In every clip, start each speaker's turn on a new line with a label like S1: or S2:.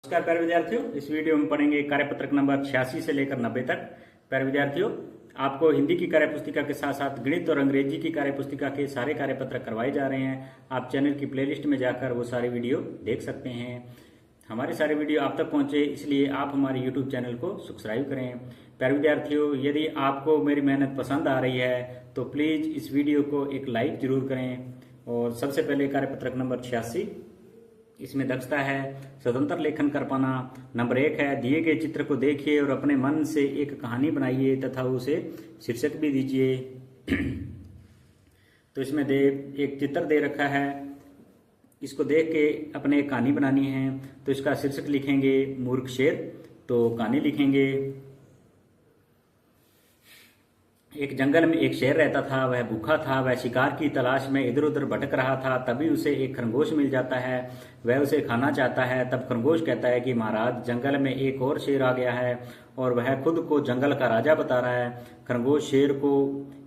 S1: नमस्कार प्यारे विद्यार्थियों, इस वीडियो में पढ़ेंगे कार्यपत्रक नंबर 86 से लेकर 90 तक। प्यारे विद्यार्थियों, आपको हिंदी की कार्यपुस्तिका के साथ साथ गणित और अंग्रेजी की कार्यपुस्तिका के सारे कार्यपत्रक करवाए जा रहे हैं। आप चैनल की प्लेलिस्ट में जाकर वो सारे वीडियो देख सकते हैं। हमारे सारे वीडियो आप तक पहुंचे, इसलिए आप हमारे यूट्यूब चैनल को सब्सक्राइब करें। प्यारे विद्यार्थियों, यदि आपको मेरी मेहनत पसंद आ रही है तो प्लीज इस वीडियो को एक लाइक जरूर करें। और सबसे पहले कार्यपत्रक नंबर 86, इसमें दक्षता है स्वतंत्र लेखन कर पाना। नंबर 1 है दिए गए चित्र को देखिए और अपने मन से एक कहानी बनाइए तथा उसे शीर्षक भी दीजिए। तो इसमें एक चित्र दे रखा है, इसको देख के अपने एक कहानी बनानी है। तो इसका शीर्षक लिखेंगे मूर्ख शेर। तो कहानी लिखेंगे, एक जंगल में एक शेर रहता था। वह भूखा था, वह शिकार की तलाश में इधर उधर भटक रहा था। तभी उसे एक खरगोश मिल जाता है, वह उसे खाना चाहता है। तब खरगोश कहता है कि महाराज, जंगल में एक और शेर आ गया है और वह खुद को जंगल का राजा बता रहा है। खरगोश शेर को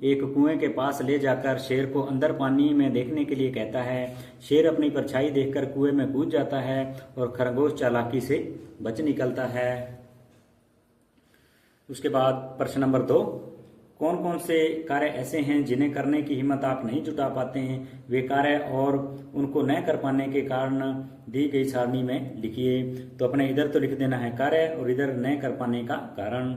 S1: एक कुएं के पास ले जाकर शेर को अंदर पानी में देखने के लिए कहता है। शेर अपनी परछाई देखकर कुएं में कूद जाता है और खरगोश चालाकी से बच निकलता है। उसके बाद प्रश्न नंबर 2, कौन कौन से कार्य ऐसे हैं जिन्हें करने की हिम्मत आप नहीं जुटा पाते हैं? वे कार्य और उनको न कर पाने के कारण दी गई सारणी में लिखिए। तो अपने इधर तो लिख देना है कार्य और इधर न कर पाने का कारण।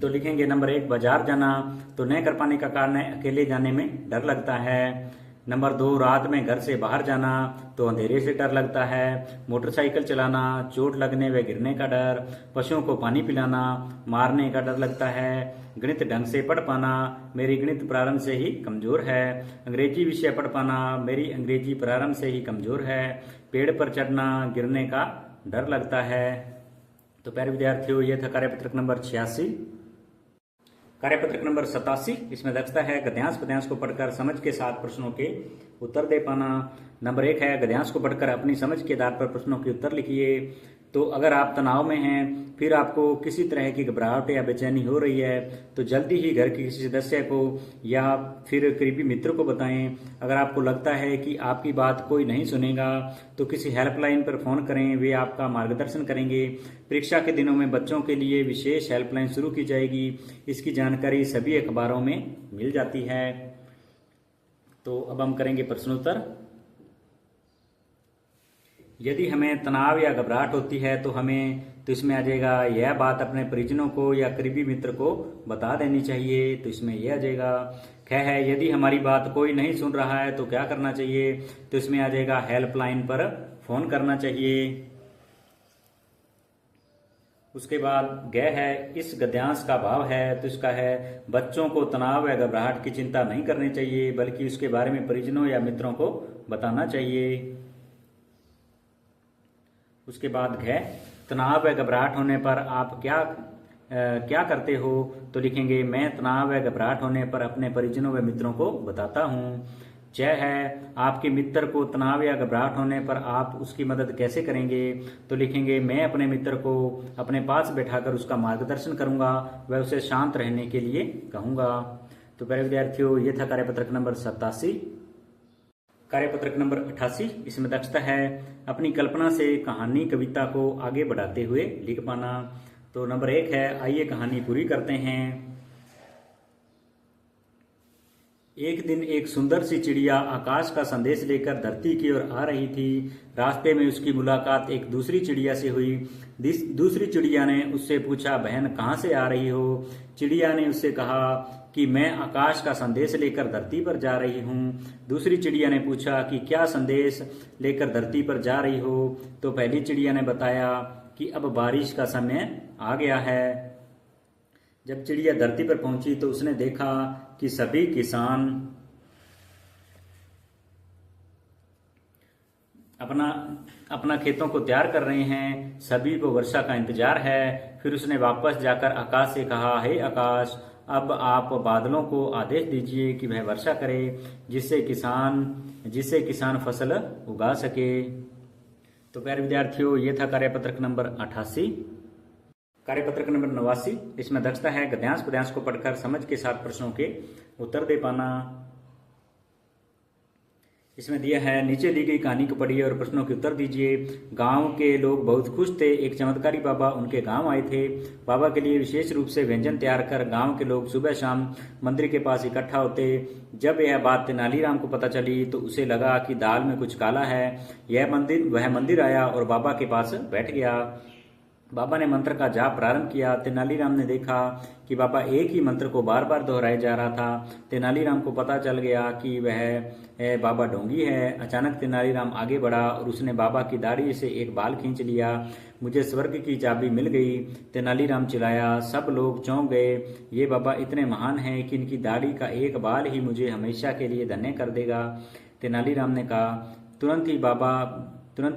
S1: तो लिखेंगे नंबर 1 बाजार जाना। तो न कर पाने का कारण है अकेले जाने में डर लगता है। नंबर 2 रात में घर से बाहर जाना। तो अंधेरे से डर लगता है। मोटरसाइकिल चलाना, चोट लगने व गिरने का डर। पशुओं को पानी पिलाना, मारने का डर लगता है। गणित ढंग से पढ़ पाना, मेरी गणित प्रारंभ से ही कमजोर है। अंग्रेजी विषय पढ़ पाना, मेरी अंग्रेजी प्रारंभ से ही कमजोर है। पेड़ पर चढ़ना, गिरने का डर लगता है। तो प्यारे विद्यार्थियों, ये था कार्यपत्रक नंबर 86। कार्यपत्रक नंबर 87, इसमें दक्षता है गद्यांश पद्यांश को पढ़कर समझ के साथ प्रश्नों के उत्तर दे पाना। नंबर 1 है गद्यांश को पढ़कर अपनी समझ के आधार पर प्रश्नों के उत्तर लिखिए। तो अगर आप तनाव में हैं, फिर आपको किसी तरह की घबराहट या बेचैनी हो रही है, तो जल्दी ही घर के किसी सदस्य को या फिर करीबी मित्र को बताएं। अगर आपको लगता है कि आपकी बात कोई नहीं सुनेगा, तो किसी हेल्पलाइन पर फोन करें, वे आपका मार्गदर्शन करेंगे। परीक्षा के दिनों में बच्चों के लिए विशेष हेल्पलाइन शुरू की जाएगी। इसकी जानकारी सभी अखबारों में मिल जाती है। तो अब हम करेंगे प्रश्नोत्तर। यदि हमें तनाव या घबराहट होती है तो इसमें आ जाएगा यह बात अपने परिजनों को या करीबी मित्र को बता देनी चाहिए। तो इसमें यह आ जाएगा। ख है यदि हमारी बात कोई नहीं सुन रहा है तो क्या करना चाहिए? तो इसमें आ जाएगा हेल्पलाइन पर फोन करना चाहिए। उसके बाद ग है इस गद्यांश का भाव है। तो इसका है बच्चों को तनाव या घबराहट की चिंता नहीं करनी चाहिए, बल्कि उसके बारे में परिजनों या मित्रों को बताना चाहिए। उसके बाद घ तनाव व घबराहट होने पर आप क्या करते हो? तो लिखेंगे मैं तनाव व घबराहट होने पर अपने परिजनों व मित्रों को बताता हूँ। च है आपके मित्र को तनाव या घबराहट होने पर आप उसकी मदद कैसे करेंगे? तो लिखेंगे मैं अपने मित्र को अपने पास बैठाकर उसका मार्गदर्शन करूंगा व उसे शांत रहने के लिए कहूंगा। तो प्यारे विद्यार्थियों, ये था कार्यपत्रक नंबर 87। कार्यपत्रक नंबर 88, इसमें दक्षता है अपनी कल्पना से कहानी कविता को आगे बढ़ाते हुए लिख पाना। तो नंबर 1 है आइए कहानी पूरी करते हैं। एक दिन एक सुंदर सी चिड़िया आकाश का संदेश लेकर धरती की ओर आ रही थी। रास्ते में उसकी मुलाकात एक दूसरी चिड़िया से हुई। दूसरी चिड़िया ने उससे पूछा, बहन कहाँ से आ रही हो? चिड़िया ने उससे कहा कि मैं आकाश का संदेश लेकर धरती पर जा रही हूँ। दूसरी चिड़िया ने पूछा कि क्या संदेश लेकर धरती पर जा रही हो? तो पहली चिड़िया ने बताया कि अब बारिश का समय आ गया है। जब चिड़िया धरती पर पहुंची तो उसने देखा कि सभी किसान अपना खेतों को तैयार कर रहे हैं। सभी को वर्षा का इंतजार है। फिर उसने वापस जाकर आकाश से कहा, हे आकाश, अब आप बादलों को आदेश दीजिए कि वह वर्षा करे, जिससे किसान फसल उगा सके। तो प्यारे विद्यार्थियों, ये था कार्यपत्रक नंबर 88। कार्यपत्रक नंबर 89, इसमें दक्षता है गद्यांश पद्यांश को पढ़कर समझ के साथ प्रश्नों के उत्तर दे पाना। इसमें दिया है, नीचे दी गई कहानी को पढ़िए और प्रश्नों के उत्तर दीजिए। गांव के लोग बहुत खुश थे। एक चमत्कारी बाबा उनके गांव आए थे। बाबा के लिए विशेष रूप से व्यंजन तैयार कर गांव के लोग सुबह शाम मंदिर के पास इकट्ठा होते। जब यह बात तेनालीराम को पता चली तो उसे लगा कि दाल में कुछ काला है। वह मंदिर आया और बाबा के पास बैठ गया। बाबा ने मंत्र का जाप प्रारंभ किया। तेनालीराम ने देखा कि बाबा एक ही मंत्र को बार बार दोहराए जा रहा था। तेनालीराम को पता चल गया कि वह बाबा ढोंगी है। अचानक तेनालीराम आगे बढ़ा और उसने बाबा की दाढ़ी से एक बाल खींच लिया। मुझे स्वर्ग की चाबी मिल गई, तेनालीराम चिल्लाया। सब लोग चौंक गए। ये बाबा इतने महान हैं कि इनकी दाढ़ी का एक बाल ही मुझे हमेशा के लिए धन्य कर देगा, तेनालीराम ने कहा। तुरंत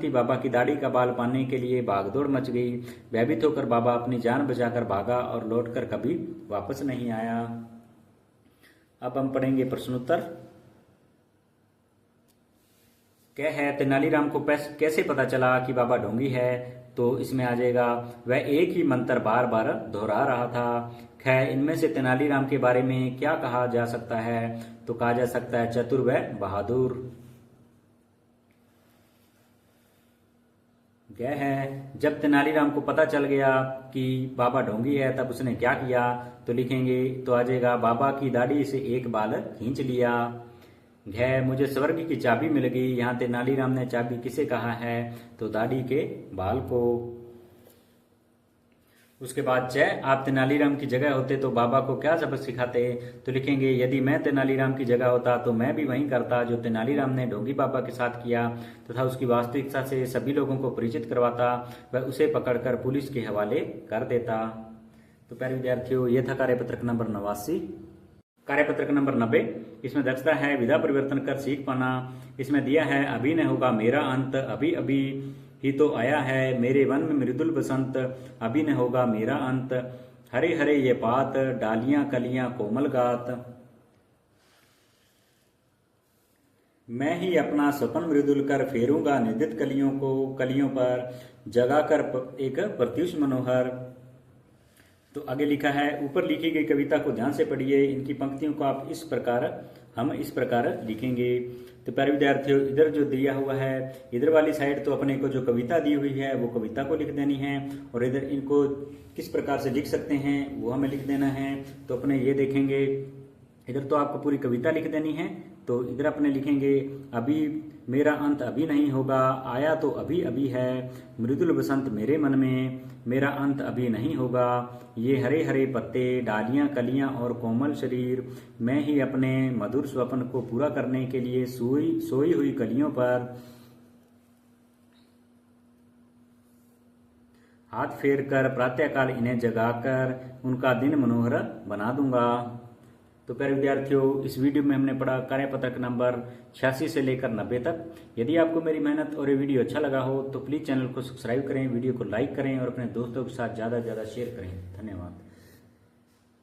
S1: ही बाबा की दाढ़ी का बाल पाने के लिए भागदौड़ मच गई। भयभीत होकर बाबा अपनी जान बचाकर भागा और लौटकर कभी वापस नहीं आया। अब हम पढ़ेंगे प्रश्नोत्तर। क्या है, तेनालीराम को कैसे पता चला कि बाबा ढोंगी है? तो इसमें आ जाएगा, वह एक ही मंत्र बार बार दोहरा रहा था। खैर, इनमें से तेनालीराम के बारे में क्या कहा जा सकता है? तो कहा जा सकता है चतुर व बहादुर। यह है, जब तेनालीराम को पता चल गया कि बाबा ढोंगी है तब उसने क्या किया? तो लिखेंगे, तो आ जाएगा, बाबा की दाढ़ी से एक बाल खींच लिया। है, मुझे स्वर्ग की चाबी मिल गई। यहाँ तेनालीराम ने चाबी किसे कहा है? तो दाढ़ी के बाल को। उसके बाद च, आप तेनालीराम की जगह होते तो बाबा को क्या सबक सिखाते? तो लिखेंगे, यदि मैं तेनालीराम की जगह होता तो मैं भी वही करता जो तेनालीराम ने ढोंगी बाबा के साथ किया, तथा उसकी वास्तविकता से सभी लोगों को परिचित करवाता व उसे पकड़कर पुलिस के हवाले कर देता। तो प्यारे विद्यार्थियों, ये था कार्यपत्रक नंबर 89। कार्यपत्रक नंबर 90, इसमें दक्षता है विधा परिवर्तन कर सीख पाना। इसमें दिया है, अभी न होगा मेरा अंत, अभी अभी ही तो आया है मेरे वन में मृदुल बसंत, अभी न होगा मेरा अंत। हरे हरे ये पात, डालियां कलियां कोमल गात, मैं ही अपना स्वपन मृदुल कर फेरूंगा निर्दित कलियों पर जगाकर एक प्रत्युष मनोहर। तो आगे लिखा है, ऊपर लिखी गई कविता को ध्यान से पढ़िए। इनकी पंक्तियों को आप हम इस प्रकार लिखेंगे। तो प्यारे विद्यार्थियों, इधर जो दिया हुआ है, इधर वाली साइड तो अपने को जो कविता दी हुई है वो कविता को लिख देनी है, और इधर इनको किस प्रकार से लिख सकते हैं वो हमें लिख देना है। तो अपने ये देखेंगे, इधर तो आपको पूरी कविता लिख देनी है। तो इधर अपने लिखेंगे, अभी मेरा अंत अभी नहीं होगा, आया तो अभी अभी है, मृदुल बसंत मेरे मन में, मेरा अंत अभी नहीं होगा, ये हरे हरे पत्ते, डालियां कलियां और कोमल शरीर, मैं ही अपने मधुर स्वप्न को पूरा करने के लिए सोई हुई कलियों पर हाथ फेर कर प्रातःकाल इन्हें जगाकर उनका दिन मनोहर बना दूंगा। तो प्यारे विद्यार्थियों, इस वीडियो में हमने पढ़ा कार्यपत्रक नंबर 86 से लेकर 90 तक। यदि आपको मेरी मेहनत और ये वीडियो अच्छा लगा हो तो प्लीज़ चैनल को सब्सक्राइब करें, वीडियो को लाइक करें और अपने दोस्तों के साथ ज़्यादा से ज़्यादा शेयर करें। धन्यवाद।